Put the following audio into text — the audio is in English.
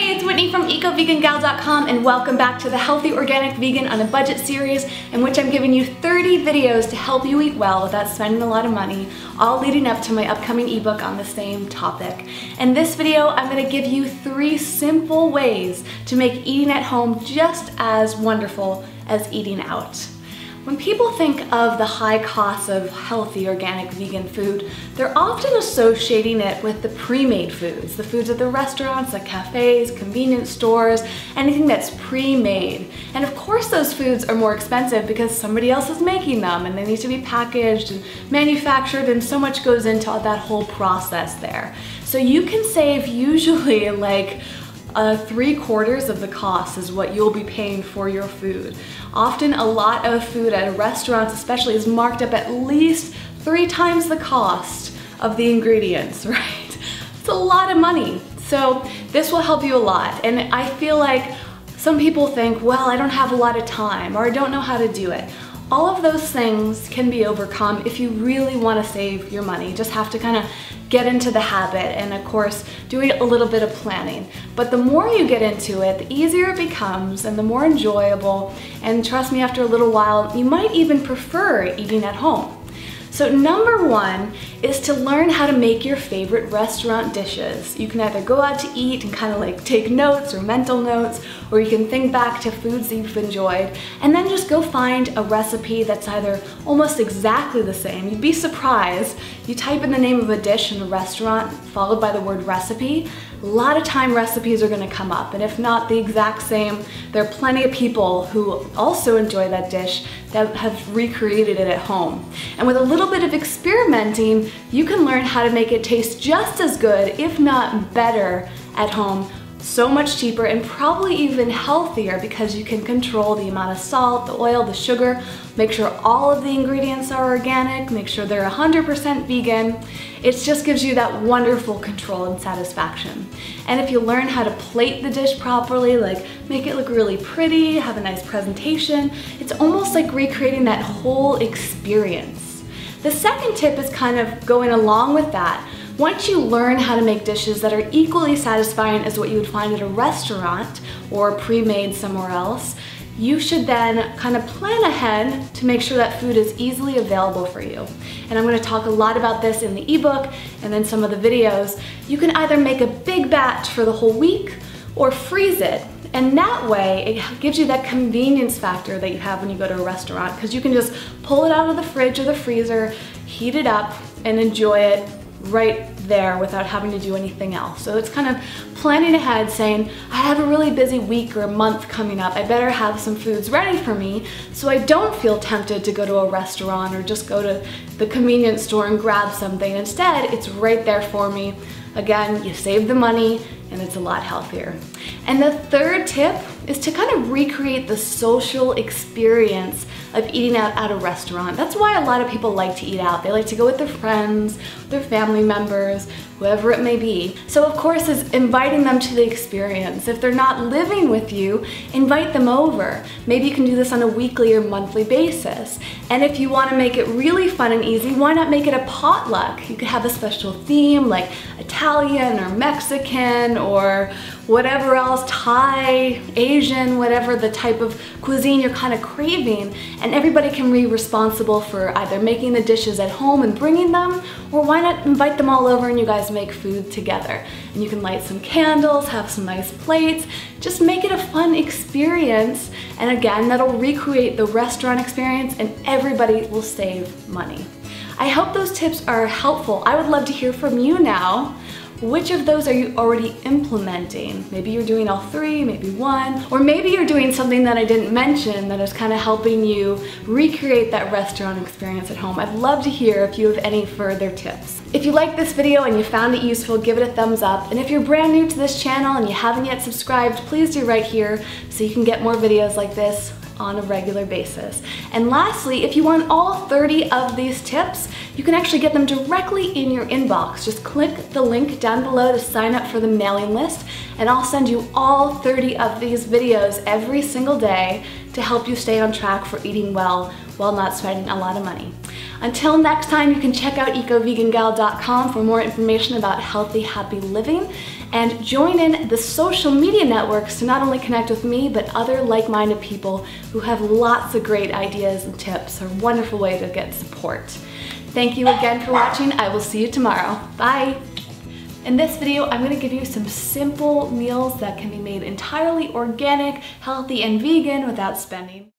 Hey, it's Whitney from EcoVeganGal.com and welcome back to the Healthy Organic Vegan on a Budget series in which I'm giving you 30 videos to help you eat well without spending a lot of money, all leading up to my upcoming ebook on the same topic. In this video, I'm going to give you 3 simple ways to make eating at home just as wonderful as eating out. When people think of the high costs of healthy organic vegan food, they're often associating it with the pre-made foods, the foods at the restaurants, the cafes, convenience stores, anything that's pre-made. And of course those foods are more expensive because somebody else is making them and they need to be packaged and manufactured, and so much goes into that whole process there. So you can save usually like 3/4 of the cost is what you'll be paying for your food. Often a lot of food at restaurants especially is marked up at least 3 times the cost of the ingredients, right? It's a lot of money. So this will help you a lot. And I feel like some people think, well, I don't have a lot of time or I don't know how to do it. All of those things can be overcome if you really want to save your money. You just have to kind of get into the habit and of course doing a little bit of planning. But the more you get into it, the easier it becomes and the more enjoyable, and trust me, after a little while you might even prefer eating at home. So number 1 is to learn how to make your favorite restaurant dishes. You can either go out to eat and kind of like take notes or mental notes, or you can think back to foods that you've enjoyed and then just go find a recipe that's either almost exactly the same. You'd be surprised. You type in the name of a dish in a restaurant followed by the word recipe, a lot of time recipes are going to come up, and if not the exact same, there are plenty of people who also enjoy that dish that have recreated it at home. And with a little bit of experimenting, you can learn how to make it taste just as good, if not better, at home. So much cheaper and probably even healthier because you can control the amount of salt, the oil, the sugar, make sure all of the ingredients are organic, make sure they're 100% vegan. It just gives you that wonderful control and satisfaction. And if you learn how to plate the dish properly, like make it look really pretty, have a nice presentation, it's almost like recreating that whole experience. The second tip is kind of going along with that. Once you learn how to make dishes that are equally satisfying as what you would find at a restaurant or pre-made somewhere else, you should then kind of plan ahead to make sure that food is easily available for you. And I'm going to talk a lot about this in the ebook and then some of the videos. You can either make a big batch for the whole week or freeze it. And that way, it gives you that convenience factor that you have when you go to a restaurant, because you can just pull it out of the fridge or the freezer, heat it up, and enjoy it right there without having to do anything else. So it's kind of planning ahead, saying, I have a really busy week or a month coming up. I better have some foods ready for me so I don't feel tempted to go to a restaurant or just go to the convenience store and grab something. Instead, it's right there for me. Again, you save the money and it's a lot healthier. And the third tip is to kind of recreate the social experience of eating out at a restaurant. That's why a lot of people like to eat out. They like to go with their friends, their family members, whoever it may be. So of course, is inviting them to the experience. If they're not living with you, invite them over. Maybe you can do this on a weekly or monthly basis. And if you want to make it really fun and easy, why not make it a potluck? You could have a special theme like Italian or Mexican or whatever else, Thai, Asian, whatever the type of cuisine you're kind of craving, and everybody can be responsible for either making the dishes at home and bringing them, or why not invite them all over and you guys make food together. And you can light some candles, have some nice plates, just make it a fun experience, and again, that'll recreate the restaurant experience and everybody will save money. I hope those tips are helpful. I would love to hear from you now. Which of those are you already implementing? Maybe you're doing all 3, maybe 1, or maybe you're doing something that I didn't mention that is kind of helping you recreate that restaurant experience at home. I'd love to hear if you have any further tips. If you liked this video and you found it useful, give it a thumbs up. And if you're brand new to this channel and you haven't yet subscribed, please do right here so you can get more videos like this on a regular basis. And lastly, if you want all 30 of these tips, you can actually get them directly in your inbox. Just click the link down below to sign up for the mailing list, and I'll send you all 30 of these videos every single day to help you stay on track for eating well while not spending a lot of money. Until next time, you can check out ecovegangal.com for more information about healthy, happy living, and join in the social media networks to not only connect with me, but other like-minded people who have lots of great ideas and tips, a wonderful way to get support. Thank you again for watching. I will see you tomorrow. Bye. In this video, I'm gonna give you some simple meals that can be made entirely organic, healthy, and vegan without spending.